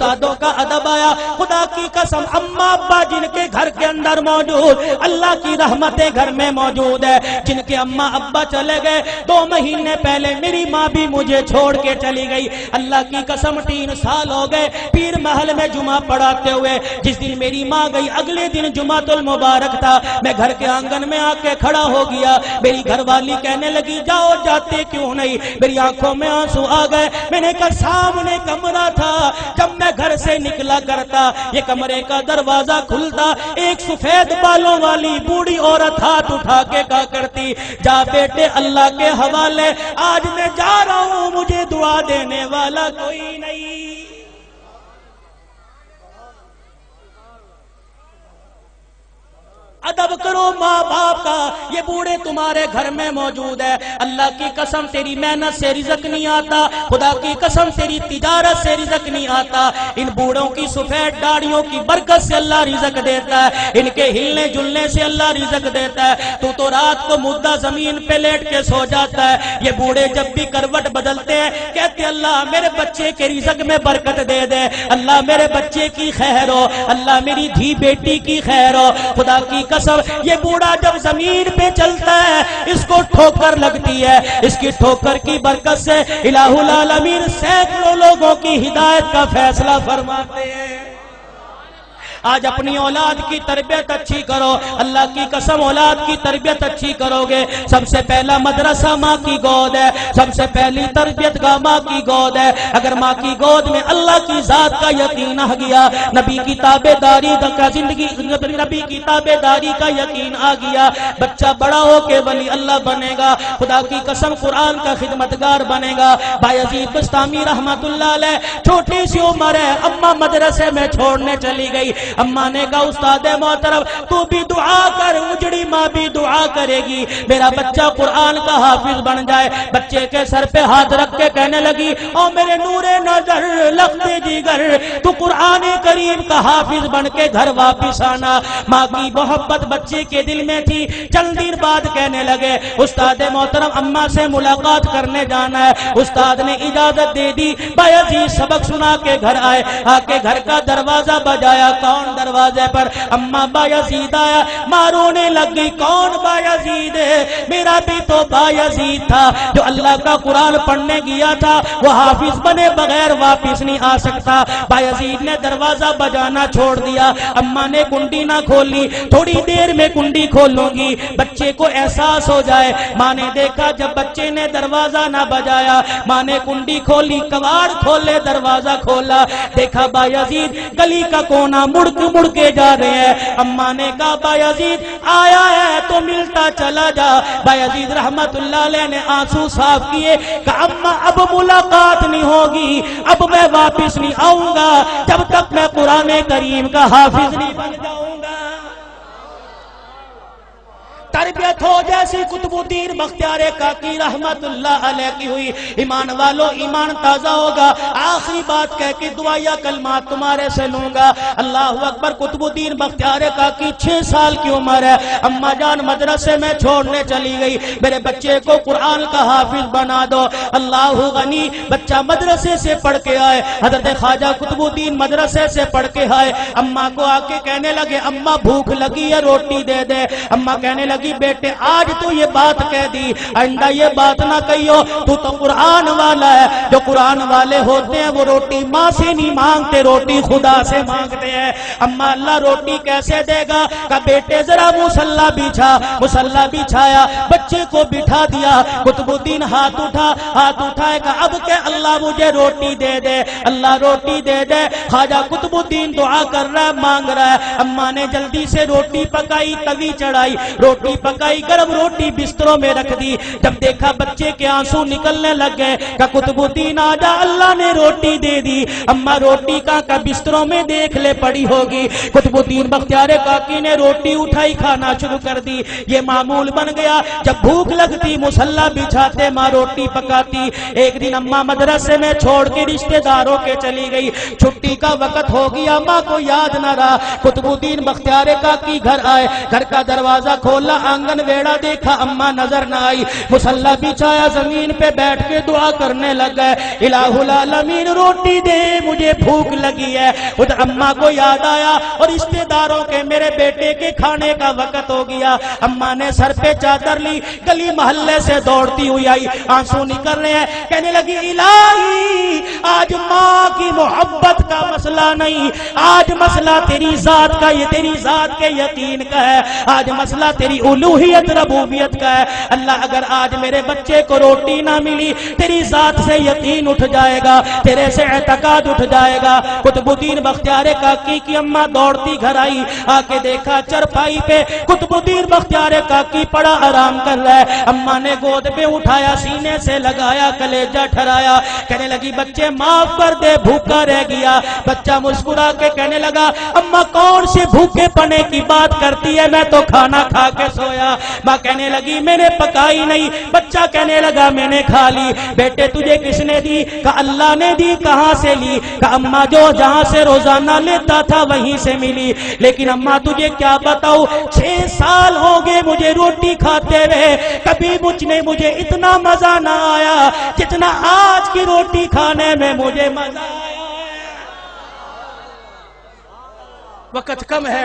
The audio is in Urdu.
استادوں کا ادب آیا. خدا کی قسم اماں ابا جن کے گھر کے اندر موجود, اللہ کی رحمتیں گھر میں موجود ہے. جن کے اماں ابا چلے گئے 2 مہینے پہلے میری ماں بھی مجھے چھوڑ کے چلی گئی. اللہ کی قسم 3 سال ہو گئے پیر محل میں جمعہ پڑھاتے ہوئے. جس دن میری ماں گئی اگلے دن جمعۃ المبارک تھا. میں گھر کے آنگن میں آ کے کھڑا ہو گیا. میری گھر والی کہنے لگی جاؤ جاتے کیوں نہیں. میری آنکھوں میں آنسو آ گئے. میں نے کہا سامنے کمرہ تھا, جب میں گھر سے نکلا کرتا یہ کمرے کا دروازہ کھلتا, ایک سفید بالوں والی بوڑھی عورت ہاتھ اٹھا کے کہا کرتی جا بیٹے اللہ کے حوالے, آج میں جا رہا ہوں مجھے دعا دینے والا کوئی نہیں. ادب کرو ماں باپ کا. یہ بوڑھے تمہارے گھر میں موجود ہے. اللہ کی قسم تیری محنت سے رزق نہیں آتا, خدا کی قسم تیری تجارت سے رزق نہیں آتا. ان بوڑھوں کی سفید داڑھیوں کی برکت سے اللہ رزق دیتا ہے, ان کے ہلنے جلنے سے اللہ رزق دیتا ہے. تو رات کو مردہ زمین پہ لیٹ کے سو جاتا ہے. یہ بوڑھے جب بھی کروٹ بدلتے ہیں کہتے اللہ میرے بچے کے رزق میں برکت دے دے, اللہ میرے بچے کی خیر ہو, اللہ میری دھی بیٹی کی خیر ہو. خدا کی قسم یہ بوڑھا جب زمین پہ چلتا ہے اس کو ٹھوکر لگتی ہے, اس کی ٹھوکر کی برکت سے الہ العالمین سینکڑوں لوگوں کی ہدایت کا فیصلہ فرماتے ہیں. آج اپنی اولاد کی تربیت اچھی کرو. اللہ کی قسم اولاد کی تربیت اچھی کرو گے. سب سے پہلا مدرسہ ماں کی گود ہے, سب سے پہلی تربیت گاہ ماں کی گود ہے. اگر ماں کی گود میں اللہ کی ذات کا یقین آ گیا, نبی کی تابع داری کا زندگی, نبی کی تابع داری کا یقین آ گیا, بچہ بڑا ہو کے ولی اللہ بنے گا. خدا کی قسم قرآن کا خدمتگار بنے گا. بایزید بستامی رحمت اللہ علیہ چھوٹی سی عمر ہے, اماں مدرسے میں چھوڑنے چلی گئی. اماں نے کہا استاد محترم تو بھی دعا کر, اجڑی ماں بھی دعا کرے گی میرا بچہ قرآن کا حافظ بن جائے. بچے کے سر پہ ہاتھ رکھ کے کہنے لگی او میرے نور نظر لخت جگر تو قرآن کریم کا حافظ بن کے گھر واپس آنا. ماں کی محبت بچے کے دل میں تھی. چند دن بعد کہنے لگے استاد محترم اماں سے ملاقات کرنے جانا ہے. استاد نے اجازت دے دی. بایزید سبق سنا کے گھر آئے, آ کے گھر کا دروازہ بجایا. کون دروازے پر؟ اماں بایزید آیا. ماں رونے لگی کون بایزید ہے؟ میرا بھی تو بایزید تھا جو اللہ کا قرآن پڑھنے گیا تھا, وہ حافظ بنے بغیر واپس نہیں آ سکتا. بایزید نے دروازہ بجانا چھوڑ دیا. اماں نے کنڈی نہ کھولی, تھوڑی دیر میں کنڈی کھولوں گی بچے کو احساس ہو جائے. ماں نے دیکھا جب بچے نے دروازہ نہ بجایا, ماں نے کنڈی کھولی, کواڑ کھولے, دروازہ کھولا, دیکھا بایزید گلی کا کونا مڑ کے جا رہے ہیں. اماں نے کہا بایزید آیا ہے تو ملتا چلا جا. بایزید رحمت اللہ علیہ نے آنسو صاف کیے, کہا اماں اب ملاقات نہیں ہوگی, اب میں واپس نہیں آؤں گا جب تک میں قرآن کریم کا حافظ نہیں بن جاؤں گا. تربیت ہو جیسی قطب الدین بختیار کاکی رحمت اللہ علیہ کی ہوئی. ایمان والو ایمان تازہ ہوگا. آخری بات کہہ کے دعائیا کلمات تمہارے سے لوں گا. اللہ اکبر. قطب الدین بختیار کاکی 6 سال کی عمر ہے. اماں جان مدرسے میں چھوڑنے چلی گئی, میرے بچے کو قرآن کا حافظ بنا دو. اللہ غنی. بچہ مدرسے سے پڑھ کے آئے, حضرت خواجہ قطب الدین مدرسے سے پڑھ کے آئے. اماں کو آ کے کہنے لگے اماں بھوک لگی ہے روٹی دے دے. اماں کہنے لگی بیٹے آج تو یہ بات کہہ دی, آئندہ یہ بات نہ کہیو, تو قرآن والا ہے. جو قرآن والے ہوتے ہیں وہ روٹی ماں سے نہیں مانگتے, روٹی خدا سے مانگتے ہیں. اماں اللہ روٹی کیسے دے گا؟ کہ بیٹے ذرا مصلی بچھا. مصلی بچھایا, بچے کو بٹھا دیا. قطب الدین ہاتھ اٹھائے کہ اب کہ اللہ مجھے روٹی دے دے, اللہ روٹی دے دے. خواجہ قطب الدین دعا کر رہا ہے, مانگ رہا ہے. اماں نے جلدی سے روٹی پکائی, توی چڑھائی, روٹی پکائی, گرم روٹی بستروں میں رکھ دی. جب دیکھا بچے کے آنسو نکلنے لگ گئے کہ قطب الدین آجا اللہ نے روٹی دے دی. اماں روٹی کا بستروں میں دیکھ لے پڑی ہوگی. قطب الدین بختیار کاکی نے روٹی اٹھائی, کھانا شروع کر دی. یہ معمول بن گیا, جب بھوک لگتی مصلی بچھاتے, ماں روٹی پکاتی. ایک دن اماں مدرسے میں چھوڑ کے رشتہ داروں کے چلی گئی. چھٹی کا وقت ہو گیا, ماں کو یاد نہ رہا. قطب الدین بختیار کاکی گھر آئے, گھر کا دروازہ کھولا, آنگن ویڑا دیکھا اما نظر نہ آئی، مصلی بچھایا زمین پہ بیٹھ کے دعا کرنے لگا، الہ العالمین روٹی دے مجھے بھوک لگی ہے۔ خود اما کو یاد آیا اور رشتے داروں کے میرے بیٹے کے کھانے کا وقت ہو گیا۔ اما نے سر پہ چادر لی، گلی محلے سے دوڑتی ہوئی آئی، آنسو نکل رہے ہیں، کہنے لگی الہی آج ماں کی محبت کا مسئلہ نہیں، آج مسئلہ تیری ذات کا، یہ تیری ذات کے یقین کا ہے، آج مسئلہ تیری الوہیت ربوبیت کا ہے۔ اللہ اگر آج میرے بچے کو روٹی نہ ملی، تیری ذات سے یقین اٹھ جائے گا، تیرے سے اعتقاد اٹھ جائے گا۔ قطب الدین بختیار کاکی کی اماں دوڑتی گھر آئی، آ کے دیکھا چرپائی پہ قطب الدین بختیار کاکی پڑا آرام کر رہا ہے۔ اماں نے گود پہ اٹھایا، سینے سے لگایا، کلیجہ ٹھرایا، کہنے لگی بچے معاف کر دے، بھوکا رہ گیا۔ بچہ مسکرا کے کہنے لگا اماں کون سے بھوکے پنے کی بات کرتی ہے، میں تو کھانا کھا کے سویا۔ ماں کہنے لگی میں نے پکائی نہیں، بچہ کہنے لگا میں نے کھا لی۔ بیٹے تجھے کس نے دی؟ کہا اللہ نے دی۔ کہاں سے لی؟ کہا اماں جو جہاں سے روزانہ لیتا تھا وہیں سے ملی، لیکن اماں تجھے کیا بتاؤ 6 سال ہو گئے مجھے روٹی کھاتے ہوئے، کبھی مجھے اتنا مزہ نہ آیا جتنا آج کی روٹی کھانے میں مجھے مزہ آیا ہے۔ وقت کم ہے۔